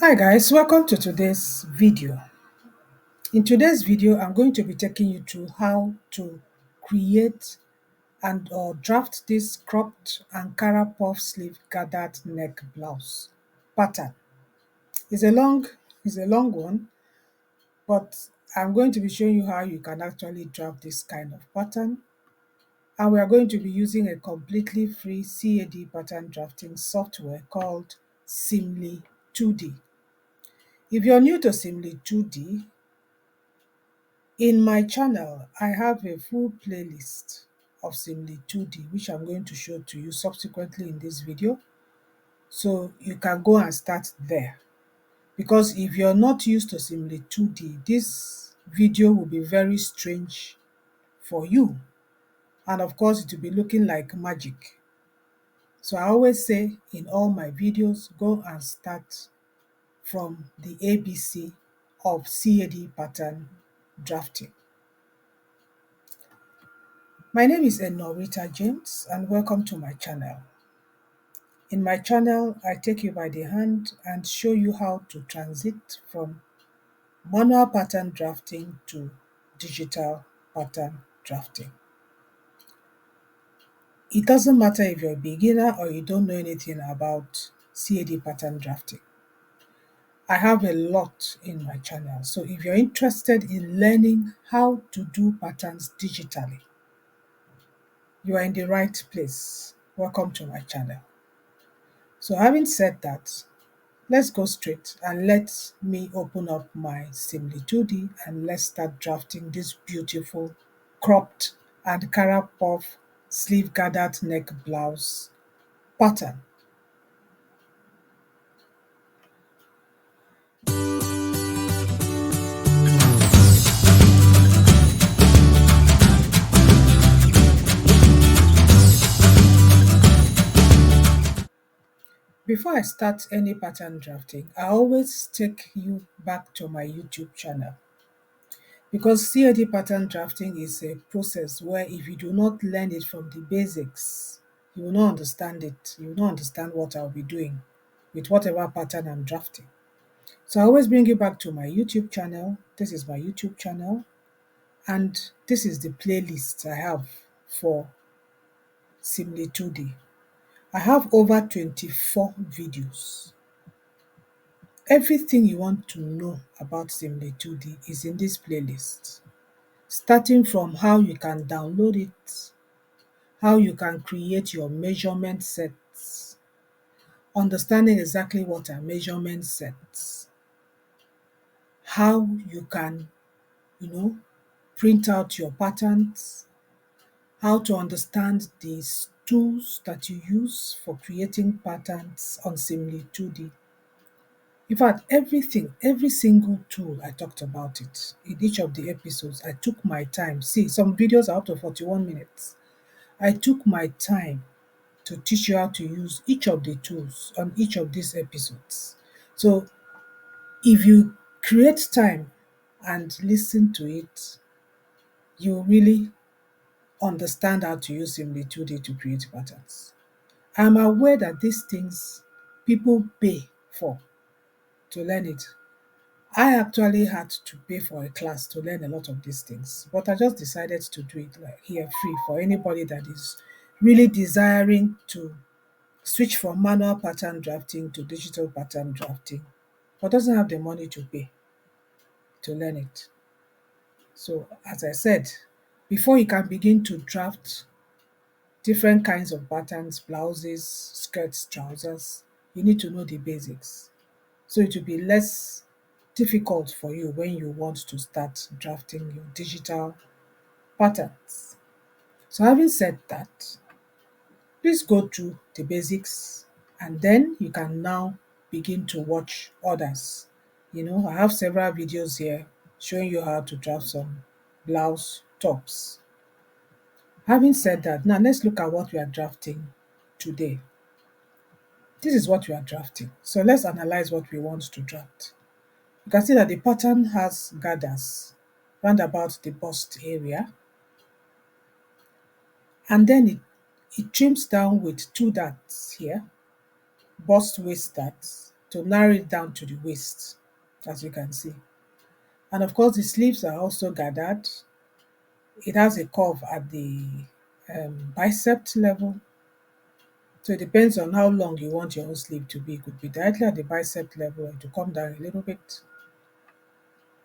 Hi guys, welcome to today's video. In today's video, I'm going to be taking you through how to create and or draft this cropped Ankara puff sleeve gathered neck blouse pattern. It's a long, it's a long one, but I'm going to be showing you how you can actually draft this kind of pattern. And we are going to be using a completely free CAD pattern drafting software called Simly 2D. If you're new to Simly 2D, in my channel, I have a full playlist of Simly 2D, which I'm going to show to you subsequently in this video. So you can go and start there. Because if you're not used to Simly 2D, this video will be very strange for you. And of course, it will be looking like magic. So I always say in all my videos, go and start from the ABC of CAD pattern drafting. My name is Enorita James and welcome to my channel. In my channel, I take you by the hand and show you how to transit from manual pattern drafting to digital pattern drafting. It doesn't matter if you're a beginner or you don't know anything about CAD pattern drafting. I have a lot in my channel, so if you're interested in learning how to do patterns digitally, you are in the right place. Welcome to my channel. So having said that, let's go straight and let me open up my Simly 2D and let's start drafting this beautiful cropped Ankara puff sleeve gathered neck blouse pattern. Before I start any pattern drafting, I always take you back to my YouTube channel. Because CAD pattern drafting is a process where if you do not learn it from the basics, you will not understand it. You will not understand what I'll be doing with whatever pattern I'm drafting. So I always bring you back to my YouTube channel. This is my YouTube channel. And this is the playlist I have for Simly 2D. I have over 24 videos. Everything you want to know about Simly 2D is in this playlist. Starting from how you can download it, how you can create your measurement sets, understanding exactly what are measurement sets, how you can, print out your patterns, how to understand these tools that you use for creating patterns on Simly 2D. In fact, everything, every single tool, I talked about it in each of the episodes. I took my time. See, some videos are up to 41 minutes. I took my time to teach you how to use each of the tools on each of these episodes. So if you create time and listen to it, you really understand how to use Simly 2D to create patterns. I'm aware that these things people pay for to learn it. I actually had to pay for a class to learn a lot of these things, but I just decided to do it like here free for anybody that is really desiring to switch from manual pattern drafting to digital pattern drafting, but doesn't have the money to pay to learn it. So, as I said, before you can begin to draft different kinds of patterns, blouses, skirts, trousers, you need to know the basics. So it will be less difficult for you when you want to start drafting your digital patterns. So having said that, please go through the basics and then you can now begin to watch others. I have several videos here showing you how to draft some blouse tops. Having said that, now let's look at what we are drafting today. This is what we are drafting. So let's analyze what we want to draft. You can see that the pattern has gathers round about the bust area, and then it trims down with two darts here, bust waist darts to narrow it down to the waist, as you can see. And of course, the sleeves are also gathered. It has a curve at the bicep level. So it depends on how long you want your own sleeve to be. It could be directly at the bicep level and to come down a little bit.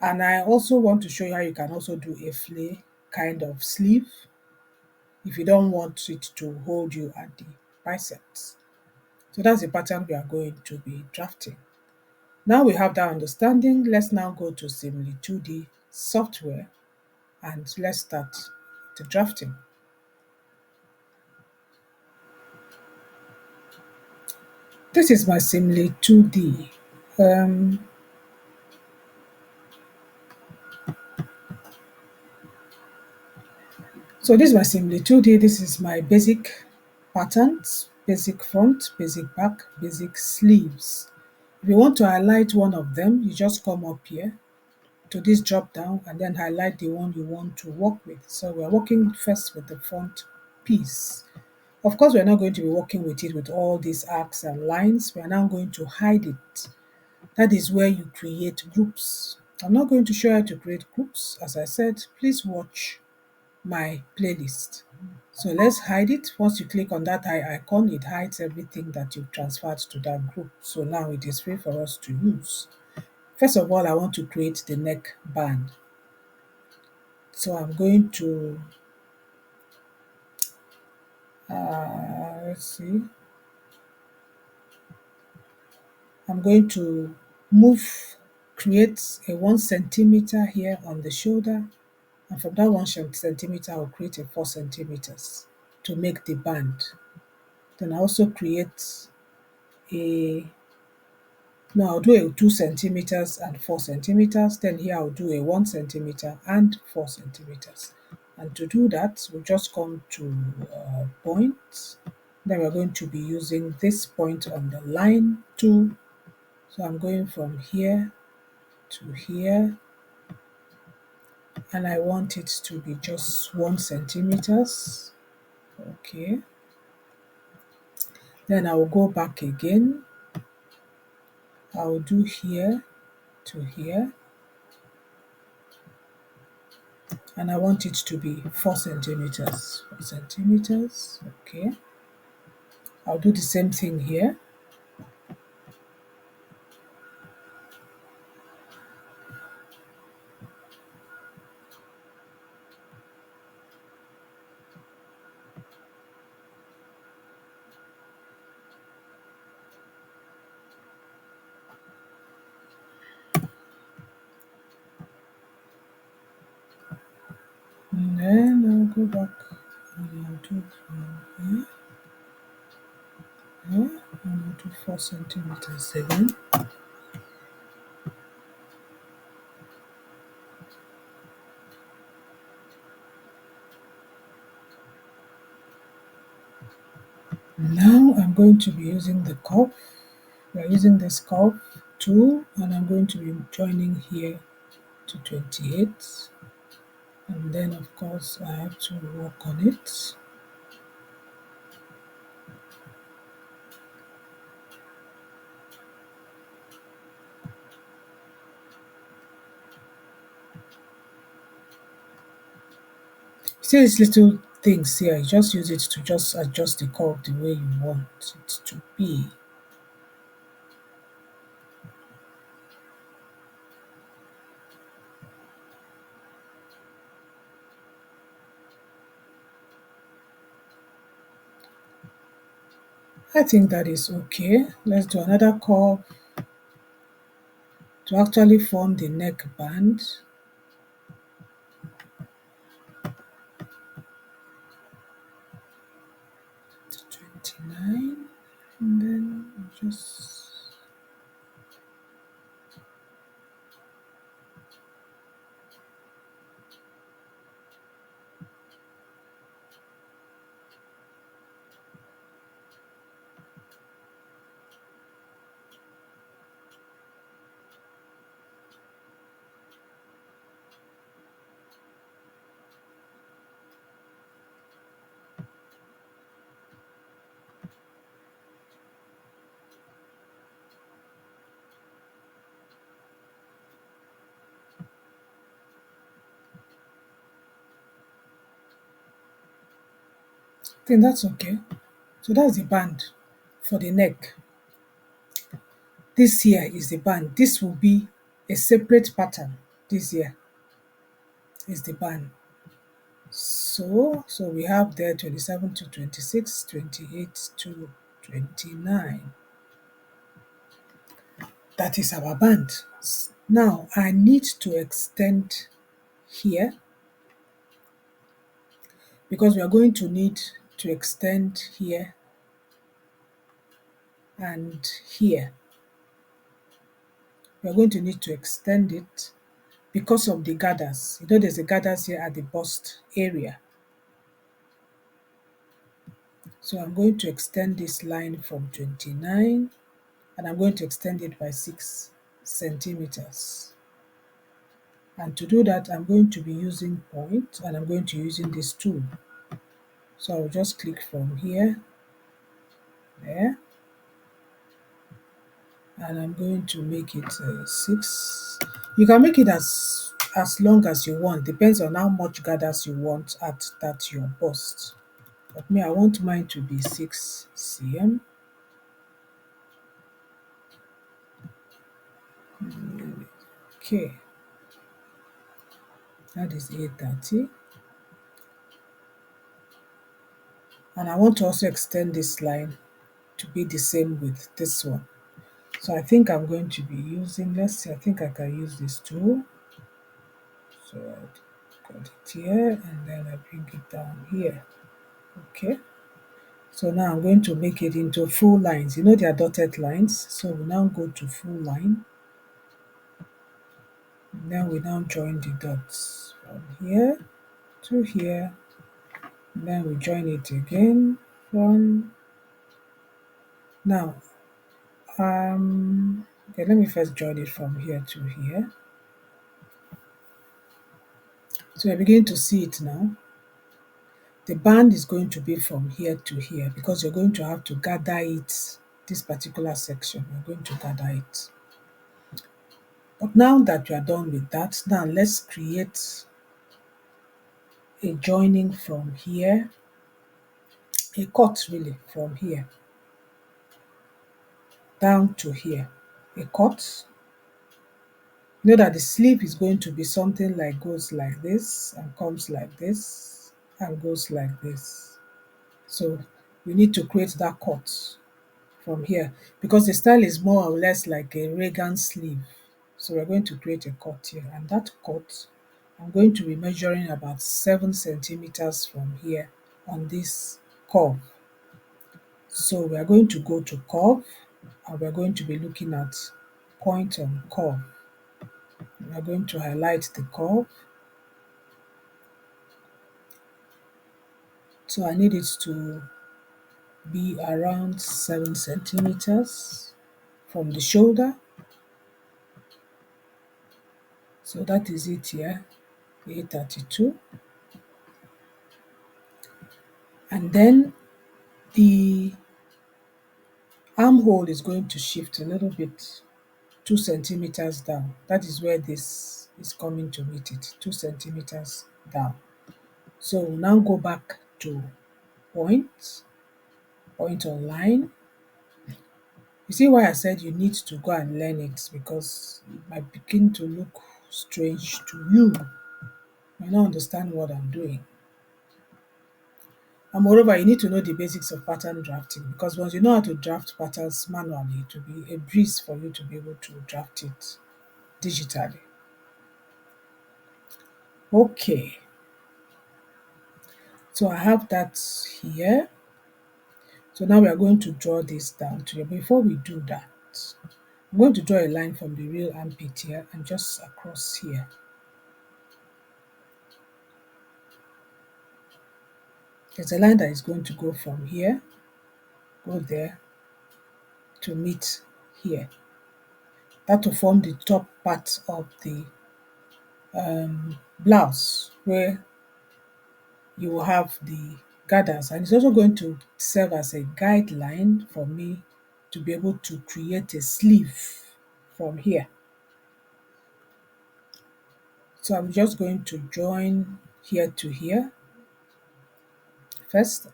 And I also want to show you how you can also do a flare kind of sleeve if you don't want it to hold you at the biceps. So that's the pattern we are going to be drafting. Now we have that understanding, let's now go to Simly 2D software and let's start the drafting. This is my Simly 2D. Um, so this is my Simly 2D. This is my basic patterns, basic front, basic back, basic sleeves. If you want to highlight one of them, you just come up here to this drop down and then highlight the one you want to work with. So we're working first with the front piece. Of course, we're not going to be working with it with all these arcs and lines. We are now going to hide it. That is where you create groups. I'm not going to show you how to create groups. As I said, please watch my playlist. So let's hide it. Once you click on that eye icon, it hides everything that you've transferred to that group. So now it is free for us to use. First of all, I want to create the neck band. So I'm going to, let's see, I'm going to create a 1 centimeter here on the shoulder. And from that 1 centimeter, I'll create a 4 centimeters to make the band. Then I also create a, no, I'll do a 2 centimeters and 4 centimeters. Then here I'll do a 1 centimeter and 4 centimeters. And to do that, we'll just come to point. Then we're going to be using this point on the line tool. So I'm going from here to here, and I want it to be just 1 centimeters. Okay. Then I will go back again. I will do here to here, and I want it to be 4 centimeters. 4 centimeters. Okay. I'll do the same thing here. And then I'll go back and I'll do from here, here, and I'll do 4 centimeters again. Now I'm going to be using the curve. We're using this curve tool, and I'm going to be joining here to 28. And then of course I have to work on it. See these little things here, you just use it to just adjust the curve the way you want it to be. I think that is okay. Let's do another curve to actually form the neck band. To 29, and then just think that's okay. So that's the band for the neck. This here is the band. This will be a separate pattern. This here is the band. So we have there 27 to 26, 28 to 29. That is our band. Now I need to extend here because we are going to need to extend here and here. We are going to need to extend it because of the gathers. You know there's a gathers here at the bust area. So I'm going to extend this line from 29 and I'm going to extend it by 6 centimeters. And to do that, I'm going to be using point and I'm going to be using this tool. So I'll just click from here, there, and I'm going to make it 6. You can make it as long as you want, depends on how much gathers you want at that your bust. But me, I want mine to be 6 cm. Okay, that is 830. And I want to also extend this line to be the same with this one. So I think I'm going to be using, let's see, I think I can use this tool. So I got it here and then I bring it down here. Okay. So now I'm going to make it into full lines. You know they are dotted lines. So we now go to full line. And then we now join the dots from here to here. And then we join it again from now. Okay, let me first join it from here to here. So we're beginning to see it now. The band is going to be from here to here because you're going to have to gather it, this particular section, you're going to gather it. But now that you are done with that, now let's create a joining from here, a cut really from here down to here, a cut. You know that the sleeve is going to be something like goes like this and comes like this and goes like this. So we need to create that cut from here because the style is more or less like a Reagan sleeve. So we're going to create a cut here, and that cut I'm going to be measuring about 7 centimeters from here on this curve. So we are going to go to curve and we're going to be looking at point on curve. We are going to highlight the curve. So I need it to be around 7 centimeters from the shoulder. So that is it here, 832. And then the armhole is going to shift a little bit, 2 centimeters down. That is where this is coming to meet it, 2 centimeters down. So we'll now go back to point, point on line. You see why I said you need to go and learn it, because it might begin to look strange to you. You might not understand what I'm doing. And moreover, you need to know the basics of pattern drafting, because once you know how to draft patterns manually, it will be a breeze for you to be able to draft it digitally. Okay, so I have that here. So now we are going to draw this down to here. Before we do that, I'm going to draw a line from the real armpit here and just across here. There's a line that is going to go from here, go there, to meet here. That will form the top part of the blouse, where you will have the gathers, and it's also going to serve as a guideline for me to be able to create a sleeve from here. So I'm just going to join here to here first,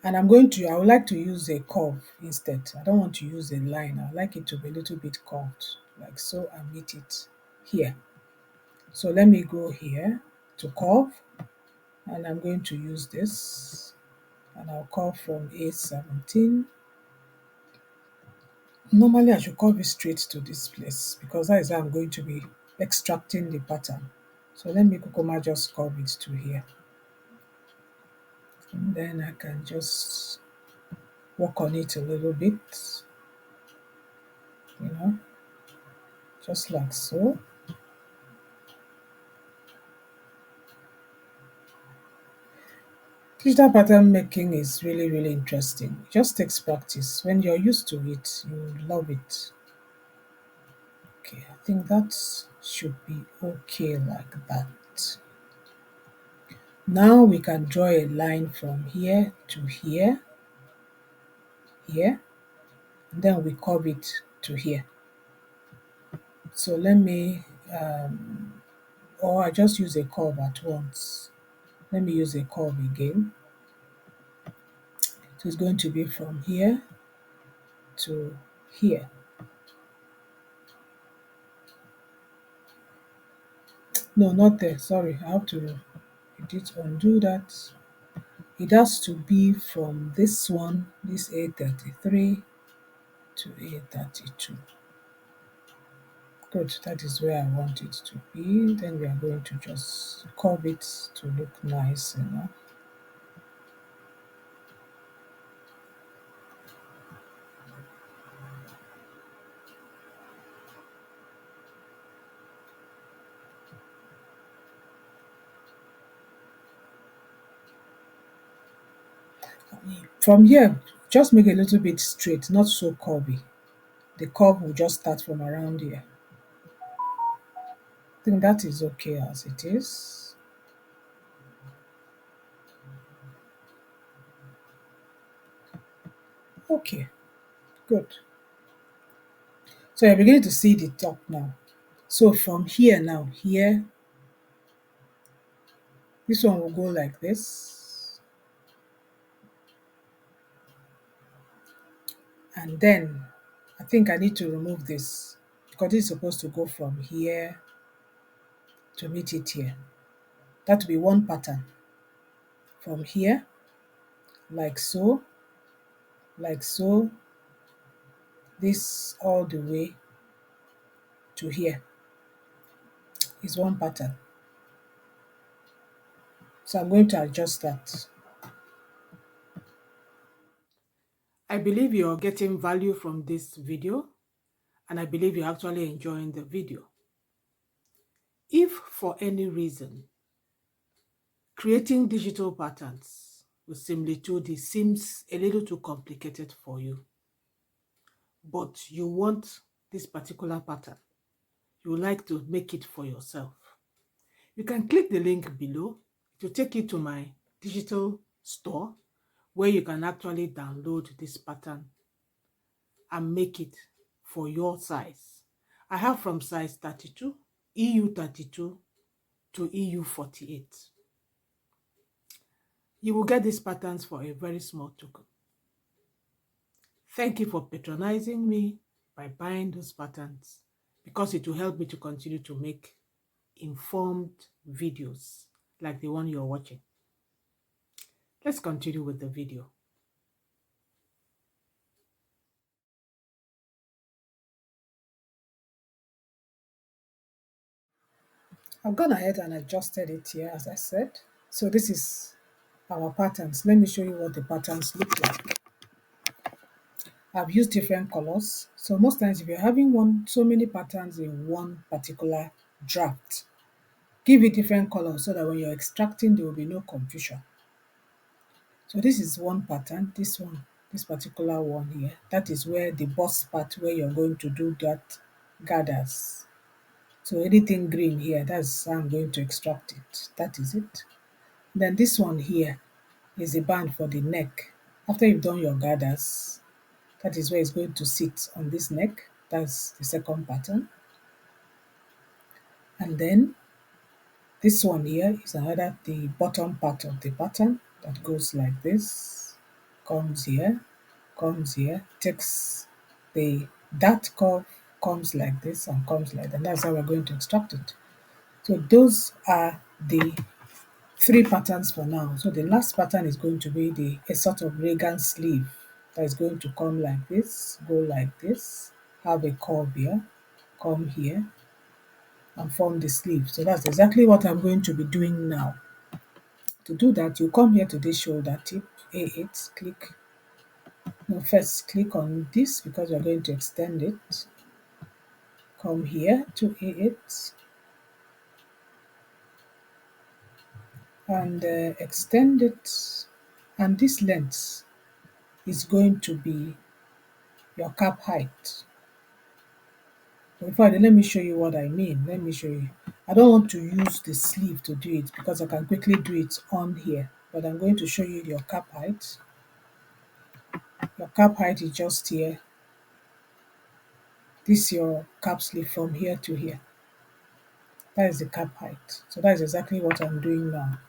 And I would like to use a curve instead. I don't want to use a line. I would like it to be a little bit curved, like so, and meet it here. So let me go here to curve, and I'm going to use this, and I'll curve from A17. Normally I should curve it straight to this place because that is how I'm going to be extracting the pattern. So let me Kukuma just curve it to here. And then I can just work on it a little bit, you know, just like so. Digital pattern making is really, really interesting. It just takes practice. When you're used to it, you love it. Okay, I think that should be okay like that. Now we can draw a line from here to here, here, and then we curve it to here. So let me, or I just use a curve at once. Let me use a curve again. So it's going to be from here to here. No, not there. Sorry, I have to undo that. It has to be from this one, this A33 to A32. Good, that is where I want it to be. Then we are going to just curve it to look nice, you know. From here, just make a little bit straight, not so curvy. The curve will just start from around here. I think that is okay as it is. Okay, good. So you're beginning to see the top now. So from here now, here, this one will go like this. And then I think I need to remove this because it's supposed to go from here to meet it here. That will be one pattern. From here, like so, like so, this all the way to here is one pattern. So I'm going to adjust that. I believe you're getting value from this video, and I believe you're actually enjoying the video. If for any reason creating digital patterns with Similitude seems a little too complicated for you, but you want this particular pattern, you would like to make it for yourself, you can click the link below. It will take you to my digital store where you can actually download this pattern and make it for your size. I have from size 32, EU 32 to EU 48. You will get these patterns for a very small token. Thank you for patronizing me by buying those patterns because it will help me to continue to make informed videos like the one you're watching. Let's continue with the video. I've gone ahead and adjusted it here, as I said. So this is our patterns. Let me show you what the patterns look like. I've used different colors. So most times if you're having so many patterns in one particular draft, give it different colors so that when you're extracting, there will be no confusion. So this is one pattern, this one, this particular one here. That is where the bust part where you're going to do that gathers. So anything green here, that's how I'm going to extract it. That is it. Then this one here is a band for the neck. After you've done your gathers, that is where it's going to sit on this neck. That's the second pattern. And then this one here is the bottom part of the pattern that goes like this. comes here, takes that curve, comes like this and comes like that. That's how we're going to extract it. So those are the three patterns for now. So the last pattern is going to be a sort of Reagan sleeve that is going to come like this, go like this, have a curve here, come here, and form the sleeve. So that's exactly what I'm going to be doing now. To do that, you come here to this shoulder tip, A8, click, no, first click on this because we're going to extend it. Come here to A8 and extend it. And this length is going to be your cap height. Before then, let me show you what I mean. Let me show you. I don't want to use the sleeve to do it because I can quickly do it on here. But I'm going to show you your cap height. Your cap height is just here. This is your cap sleeve from here to here. That is the cap height. So that is exactly what I'm doing now.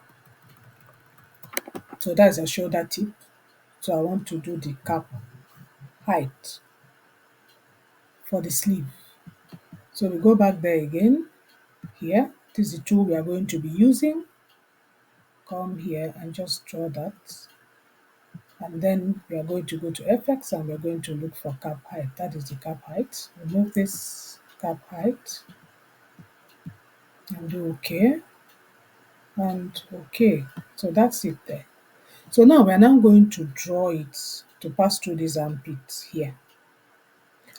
So that is a shoulder tip. So I want to do the cap height for the sleeve. So we go back there again. Here, this is the tool we are going to be using. Come here and just draw that. And then we are going to go to FX and we're going to look for cap height. That is the cap height. Remove this cap height and do OK and OK. So that's it there. So now we're now going to draw it to pass through this armpit here.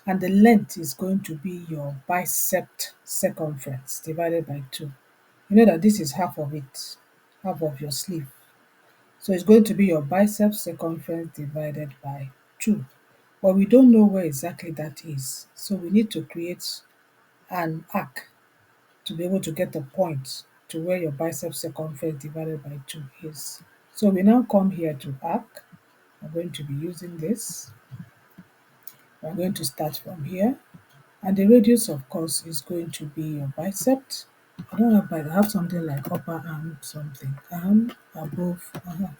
And the length is going to be your bicep circumference divided by 2. You know that this is half of it, half of your sleeve. So it's going to be your bicep circumference divided by 2. But we don't know where exactly that is. So we need to create an arc to be able to get a point to where your bicep circumference divided by 2 is. So we now come here to arc. I'm going to be using this. We're going to start from here. And the radius, of course, is going to be your bicep. I don't have bicep, I have something like upper arm something. Arm above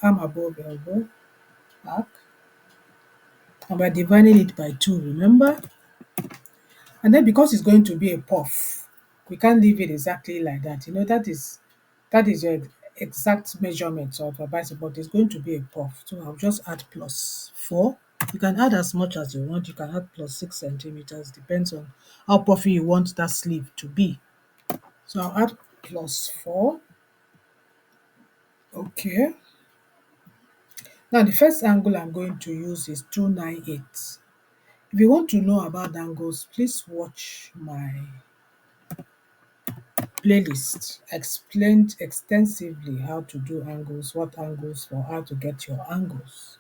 elbow, arc. And we're dividing it by 2, remember? And then because it's going to be a puff, we can't leave it exactly like that. You know, that is your exact measurement of a bicep, but it's going to be a puff. So I'll just add +4. You can add as much as you want. You can add +6 centimeters, depends on how puffy you want that sleeve to be. So I'll add +4. Okay. Now the first angle I'm going to use is 298. If you want to know about angles, please watch my playlist. Explained extensively how to do angles, what angles for, how to get your angles.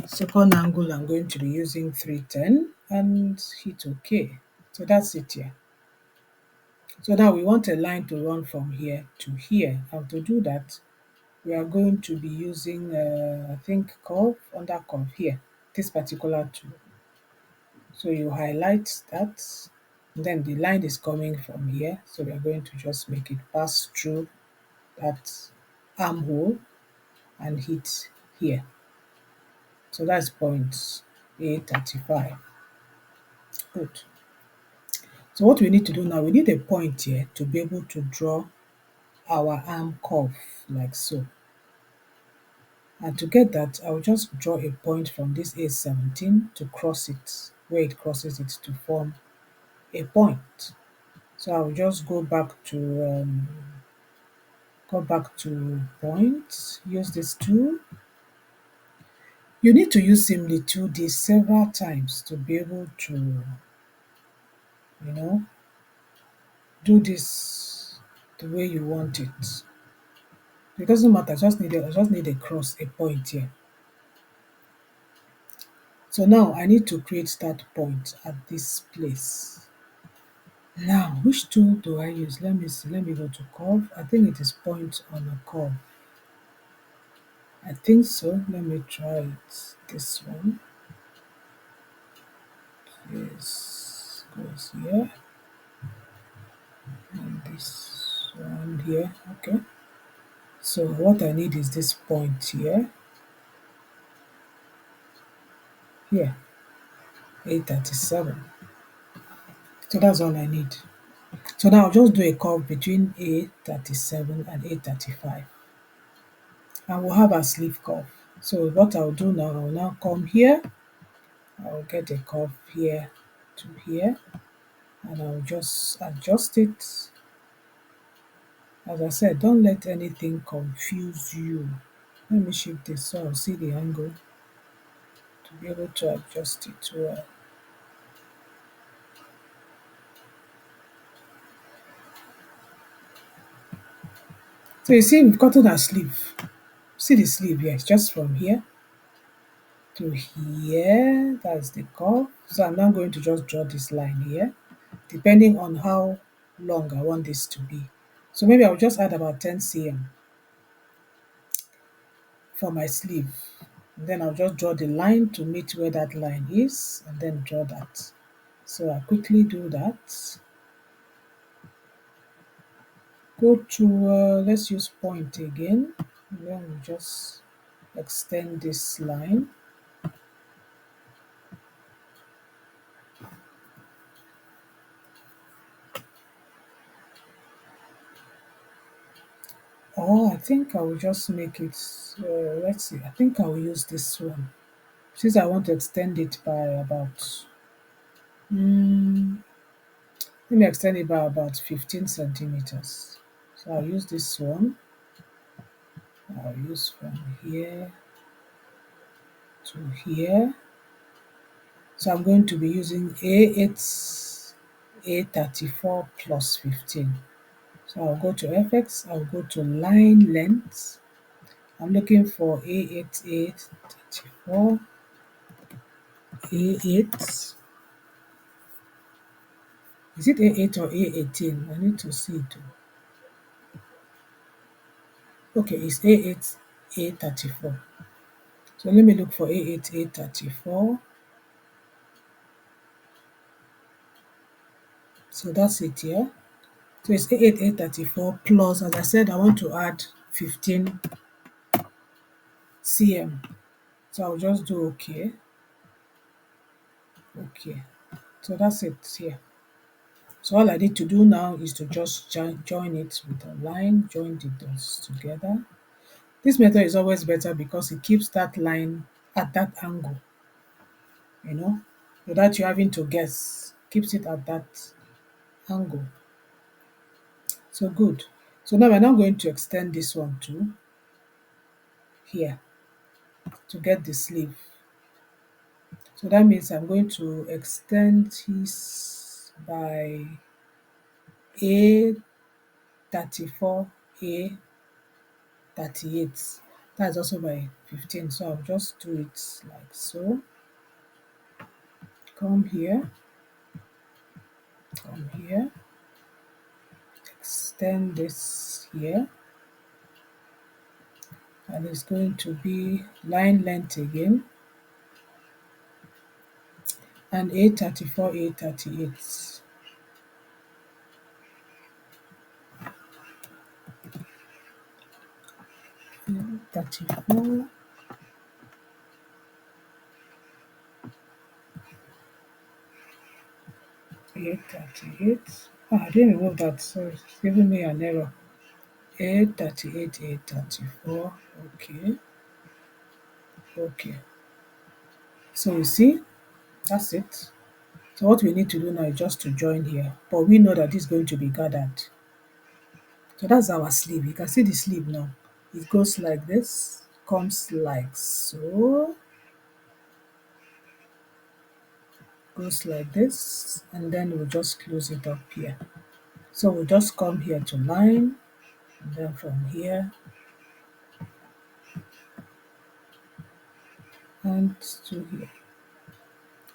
Second angle, I'm going to be using 310 and hit OK. So that's it here. So now we want a line to run from here to here. And to do that, we are going to be using, I think, curve, under curve here, this particular tool. So you highlight that, then the line is coming from here. So we are going to just make it pass through that armhole and hit here. So that's point A35. Good. So what we need to do now, we need a point here to be able to draw our arm curve like so. And to get that, I'll just draw a point from this A17 to cross it, where it crosses it to form a point. So I'll just go back to point, use this tool. You need to use Simly 2D several times to be able to, you know, do this the way you want it. It doesn't matter, I just need a cross, a point here. So now I need to create that point at this place. Now, which tool do I use? Let me see. Let me go to curve. I think it is point on a curve. I think so. Let me try it. This one. This goes here. And this one here. Okay. So what I need is this point here. here, 837. So that's all I need. So now I'll just do a curve between 837 and 835. And we'll have a sleeve curve. So what I'll do now, I'll now come here, I'll get a curve here to here, and I'll just adjust it. As I said, don't let anything confuse you. Let me shift this so I'll see the angle to be able to adjust it well. So you see, we've gotten our sleeve. See the sleeve here, it's just from here to here. That's the curve. So I'm now going to just draw this line here, depending on how long I want this to be. So maybe I'll just add about 10 cm for my sleeve. And then I'll just draw the line to meet where that line is, and then draw that. So I quickly do that. Go to, let's use point again, and then we just extend this line. Or I think I will just make it, let's see, I think I will use this one. Since I want to extend it by about, mm, let me extend it by about 15 centimeters. So I'll use this one. I'll use from here to here. So I'm going to be using A8, A34 plus 15. So I'll go to FX, I'll go to line length. I'm looking for A8, A34, A8. Is it A8 or A18? I need to see it. Okay, it's A8, A34. So let me look for A8, A34. So that's it here. So it's A8, A34 plus, as I said, I want to add 15 cm. So I'll just do okay. Okay. So that's it here. So all I need to do now is to just join it with a line, join the dots together. This method is always better because it keeps that line at that angle, you know, without you having to guess. Keeps it at that angle. So good. So now we're now going to extend this one to here to get the sleeve. So that means I'm going to extend this by A34, A38. That's also by 15. So I'll just do it like so. Come here, come here, extend this here, and it's going to be line length again, and A34, A38. 34, A38. I didn't remove that, so it's giving me an error. A38, A34. Okay, okay. So you see, that's it. So what we need to do now is just to join here, but we know that this is going to be gathered. So that's our sleeve. You can see the sleeve now. It goes like this, comes like so, goes like this, and then we'll just close it up here. So we'll just come here to line, and then from here and to here.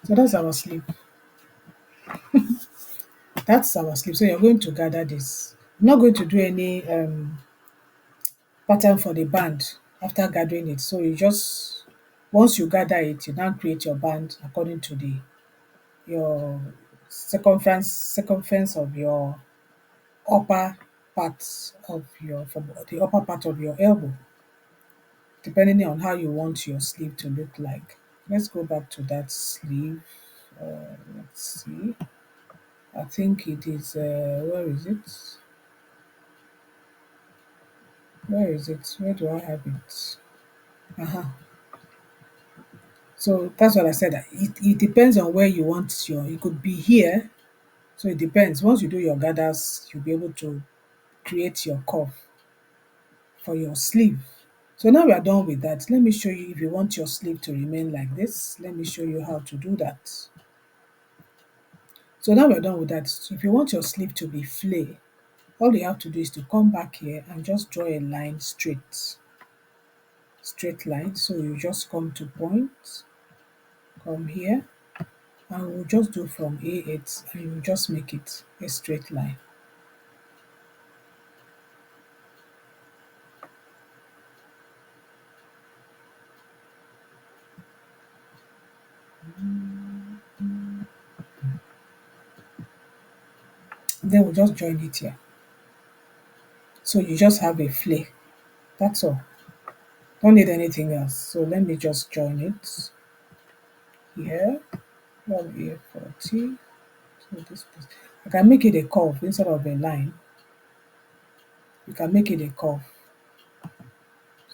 So that's our sleeve. That's our sleeve. So you're going to gather this. I'm not going to do any pattern for the band after gathering it. So you just, once you gather it, you now create your band according to the your circumference of your upper part of your, from the upper part of your elbow, depending on how you want your sleeve to look like. Let's go back to that sleeve. Let's see. I think it is, where is it? Where is it? Where do I have it? Uh-huh. So that's what I said. It depends on where you want your, it could be here. So it depends. Once you do your gathers, you'll be able to create your curve for your sleeve. So now we are done with that. Let me show you if you want your sleeve to remain like this. Let me show you how to do that. So now we're done with that. So if you want your sleeve to be flay, all you have to do is to come back here and just draw a line straight line. So you just come to point, come here, and we'll just do from A8 and you just make it a straight line. Then we'll just join it here. So you just have a flay. That's all. Don't need anything else. So let me just join it here. From A40 to this place. I can make it a curve instead of a line. You can make it a curve.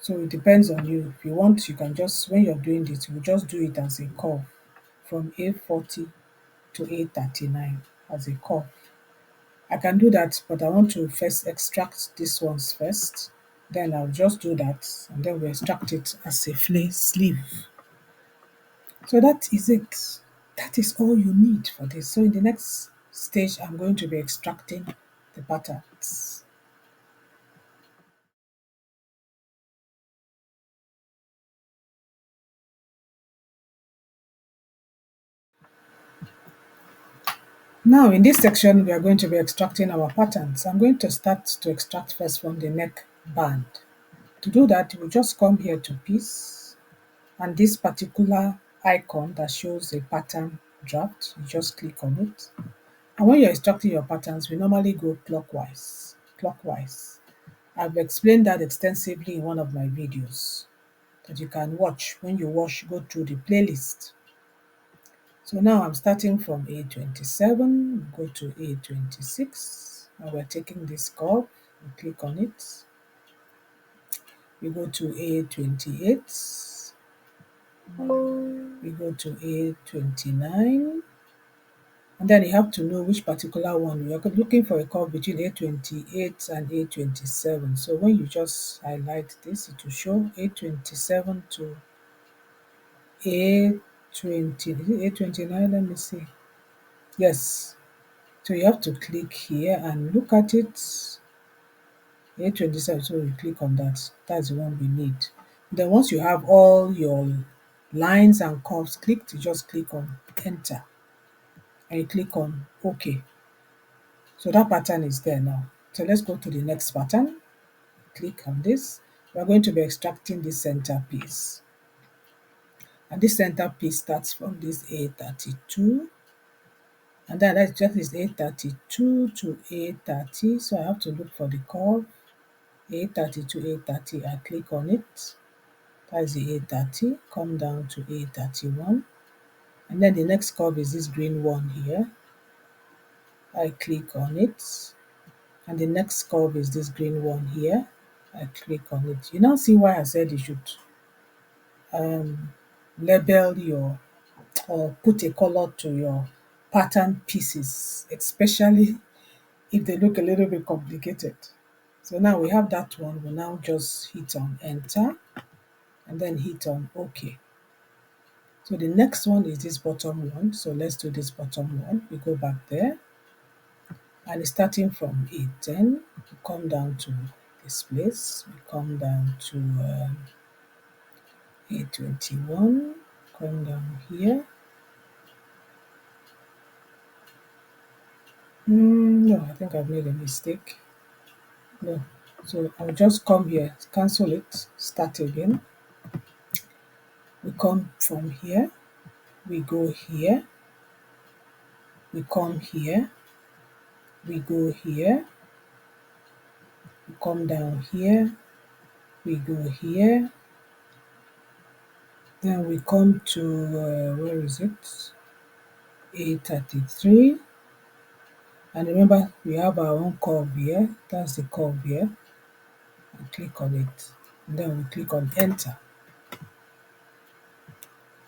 So it depends on you. If you want, you can just, when you're doing this, you just do it as a curve from A40 to A39 as a curve. I can do that, but I want to first extract these ones first. Then I'll just do that, and then we extract it as a sleeve. So that is it. That is all you need for this. So in the next stage, I'm going to be extracting the patterns. Now in this section, we are going to be extracting our patterns. I'm going to start to extract first from the neck band. To do that, we just come here to piece, and this particular icon that shows a pattern draft, you just click on it. And when you're extracting your patterns, we normally go clockwise. Clockwise. I've explained that extensively in one of my videos that you can watch. When you watch, go through the playlist. So now I'm starting from A27, go to A26, and we're taking this curve, we click on it, we go to A28, we go to A29, and then you have to know which particular one. You're looking for a curve between A28 and A27. So when you just highlight this, it will show A27 to A20, A29, let me see. Yes, so you have to click here and look at it. A27, so you click on that. That's the one we need. Then once you have all your lines and curves clicked, you just click on enter and you click on OK. So that pattern is there now. So let's go to the next pattern. Click on this. We're going to be extracting this center piece. And this center piece starts from this A32. And then that just is A32 to A30. So I have to look for the curve. A30 to A30, I click on it. That's the A30. Come down to A31. And then the next curve is this green one here. I click on it. And the next curve is this green one here. I click on it. You now see why I said you should um, label your or put a color to your pattern pieces, especially if they look a little bit complicated. So now we have that one. We now just hit on enter and then hit on OK. So the next one is this bottom one. So let's do this bottom one. We go back there and it's starting from A10. We come down to this place. We come down to A21. Come down here. No, I think I've made a mistake. No. So I'll just come here, cancel it, start again. We come from here, we go here, we come here, we go here, we come down here, we go here, Then we come to, where is it? A33. And remember, we have our own curve here. That's the curve here. And click on it. And then we click on enter.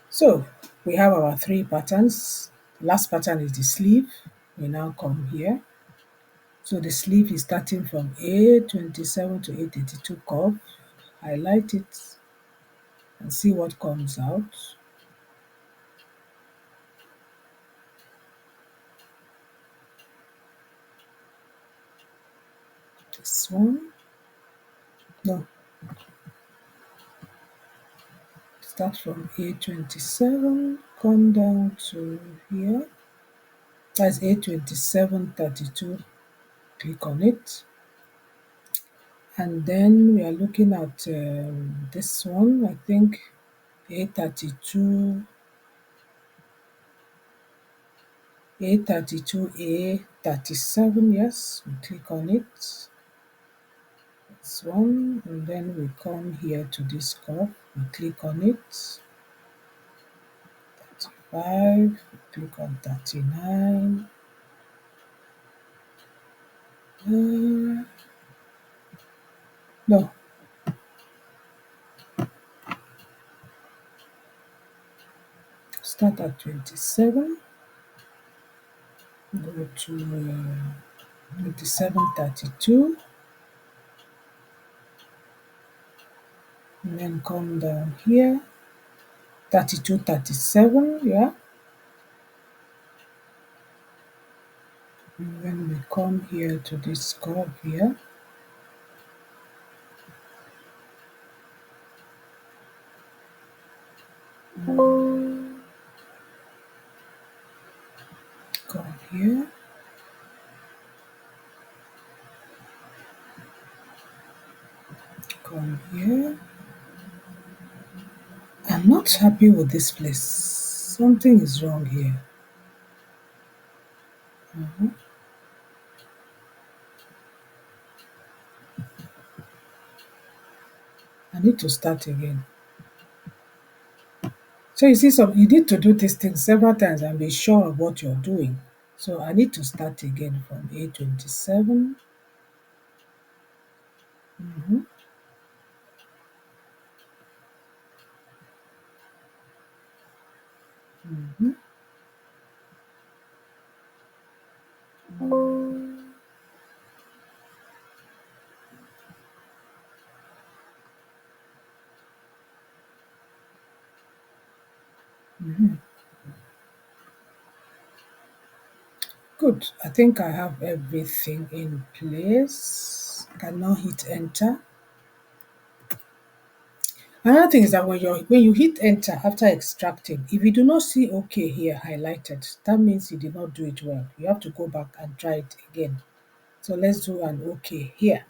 So we have our three patterns. The last pattern is the sleeve. We now come here. So the sleeve is starting from A27 to A32 curve. Highlight it and see what comes out. This one. No, start from A27, come down to here. That's A27 32. Click on it. And then we are looking at this one, I think A32, A32, A37, yes, we click on it. This one, and then we come here to this curve, we click on it. 35, we click on 39. No, start at 27, go to 27, 32, and then come down here, 32, 37, yeah. And then we come here to this curve here. Come here. Come here. I'm not happy with this place. Something is wrong here. I need to start again. So you see, you need to do this thing several times and be sure of what you're doing. So I need to start again from A27. Mhm, mhm, mhm. Good. I think I have everything in place. I can now hit enter. Another thing is that when you hit enter after extracting, if you do not see OK here highlighted, that means you did not do it well. You have to go back and try it again. So let's do an OK here.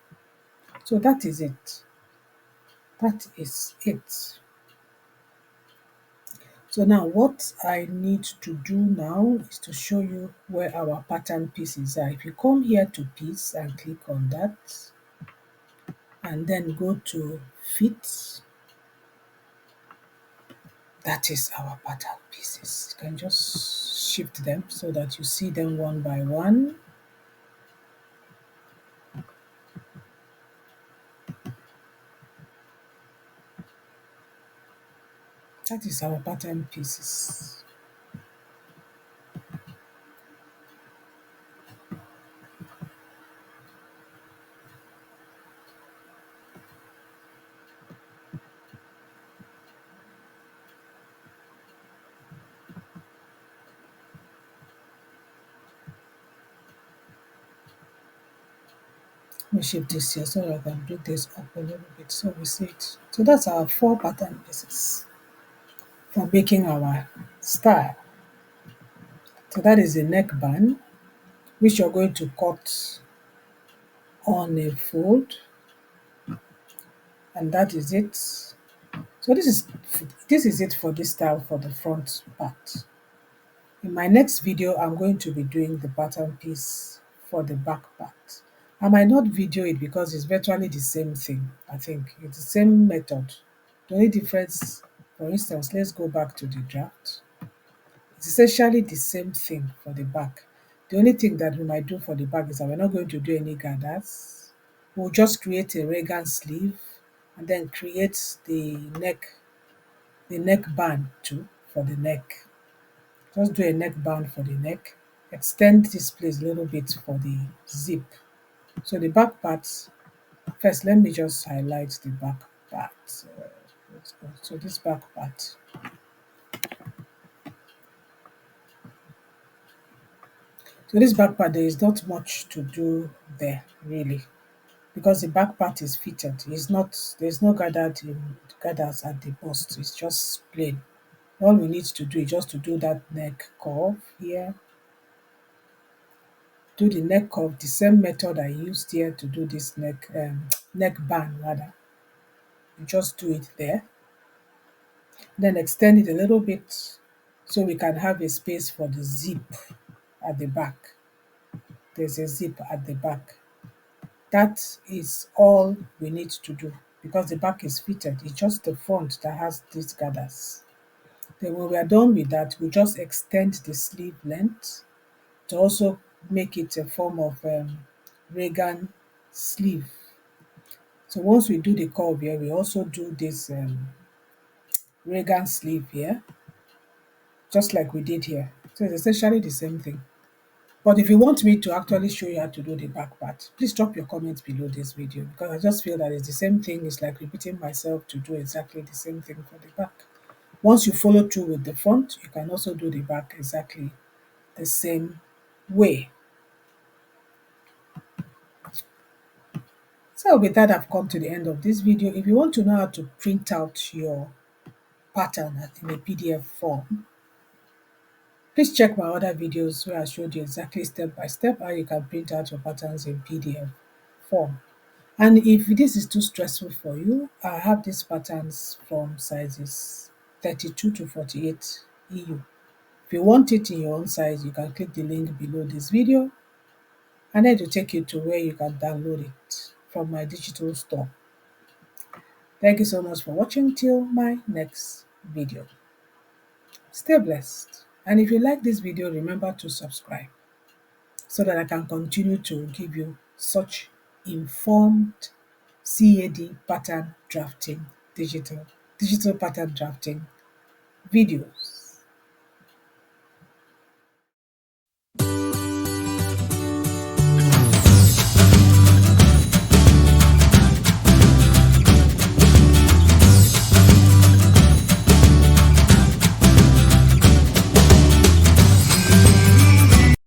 So that is it. That is it. So now what I need to do now is to show you where our pattern pieces are. If you come here to piece and click on that, and then go to fit, that is our pattern pieces. You can just shift them so that you see them one by one. That is our pattern pieces. Let me shift this here so that I can do this up a little bit so we see it. So that's our 4 pattern pieces for making our style. So that is the neckband, which you're going to cut on a fold, and that is it. So this is it for this style for the front part. In my next video, I'm going to be doing the pattern piece for the back part. I might not video it because it's virtually the same thing. I think it's the same method. The only difference For instance, let's go back to the draft. It's essentially the same thing for the back. The only thing that we might do for the back is that we're not going to do any gathers. We'll just create a Reagan sleeve and then create the neck band too for the neck. Just do a neck band for the neck. Extend this place a little bit for the zip. So the back part, first let me just highlight the back part. Let's go. So this back part. So this back part, there is not much to do there really, because the back part is fitted. It's not there's no gathers at the bust. It's just plain. All we need to do is just to do that neck curve here. Do the neck curve, the same method I used here to do this neck band rather. You just do it there. Then extend it a little bit so we can have a space for the zip at the back. There's a zip at the back. That is all we need to do because the back is fitted. It's just the front that has these gathers. Then when we are done with that, we just extend the sleeve length to also make it a form of Reagan sleeve. So once we do the curve here, we also do this Reagan sleeve here, just like we did here. So it's essentially the same thing. But if you want me to actually show you how to do the back part, please drop your comments below this video because I just feel that it's the same thing. It's like repeating myself to do exactly the same thing for the back. Once you follow through with the front, you can also do the back exactly the same way. So with that, I've come to the end of this video. If you want to know how to print out your pattern in a PDF form, please check my other videos where I showed you exactly step by step how you can print out your patterns in PDF form. And if this is too stressful for you, I have these patterns from sizes 32 to 48 EU. If you want it in your own size, you can click the link below this video and then it will take you to where you can download it from my digital store. Thank you so much for watching till my next video. Stay blessed. And if you like this video, remember to subscribe so that I can continue to give you such informed CAD pattern drafting, digital pattern drafting videos.